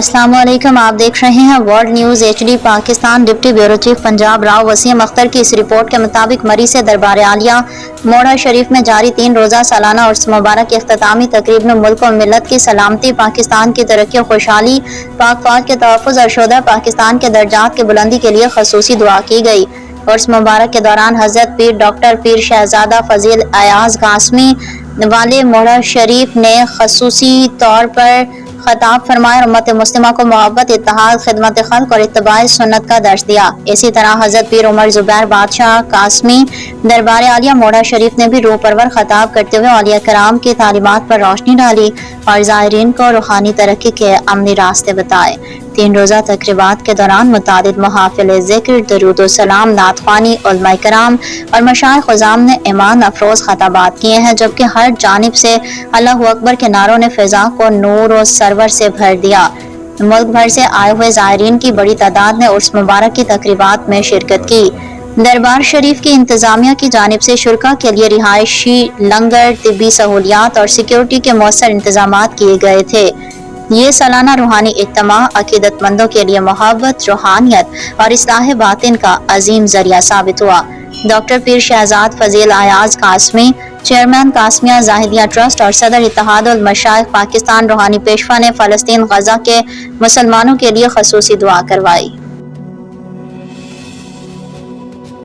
अस्सलाम वालेकुम, आप देख रहे हैं World News HD Pakistan. Deputy bureau chief Punjab Rao Waseem Akhtar की इस रिपोर्ट के मुताबिक मरी से दरबार आलिया मोड़ा शरीफ में जारी 3 रोज़ा सालाना उर्स मुबारक की अख्तामी तकरीब में मुल्क और मिलत की सलामती, पाकिस्तान की तरक्की और खुशहाली, पाक फौज के तहफ़्फ़ुज़ और शोधा पाकिस्तान के दर्जात की बुलंदी के लिए खसूसी दुआ की गई। उर्स मुबारक के दौरान हज़रत पीर डॉक्टर पीर शहजादा फजील अयाज कासमी वाले मोड़ा शरीफ ने खसूसी तौर पर खताब फरमाया और उम्मत मुस्लिमा को मोहब्बत, इत्तेहाद, खिदमत खल्क और इत्तबाए सुन्नत का दर्स दिया। इसी तरह हज़रत पीर उमर ज़ुबैर बादशाह कासमी दरबार आलिया मोड़ा शरीफ ने भी रूह परवर खताब करते हुए औलिया कराम की तालीमात पर रोशनी डाली और ज़ायरीन को रूहानी तरक्की के अमली रास्ते बताए। 3 रोज़ा तकरीबात के दौरान मुतादिद मुहाफ़िल ज़िक्र, दरूद सलाम, नात ख़्वानी, उलमा कराम और मशाइख़ उज़ाम ने ईमान अफरोज़ खताबात किए हैं, जबकि हर जानिब से अल्लाहु अकबर के नारों ने फ़िज़ा को नूर और सरवर से भर दिया। मुल्क भर से आए हुए ज़ायरीन की बड़ी तादाद ने उर्स मुबारक की तकरीबात में शिरकत की। दरबार शरीफ की इंतज़ामिया की जानिब से शुरका के लिए रिहायशी, लंगर, तिब्बी सहूलियात और सिक्योरिटी के मौसर इंतजामात किए गए थे। ये सालाना रूहानी इज्तिमा अकीदतमंदों के लिए मोहब्बत, रूहानियत और इस्लाह बातिन का अजीम जरिया साबित हुआ। डॉक्टर पीर शहजाद फजील अयाज कासमी, चेयरमैन कासमिया जाहिदिया ट्रस्ट और सदर इत्तेहादुल मशाइख पाकिस्तान रूहानी पेशवा ने फ़लस्तीन गजा के मुसलमानों के लिए खसूसी दुआ करवाई।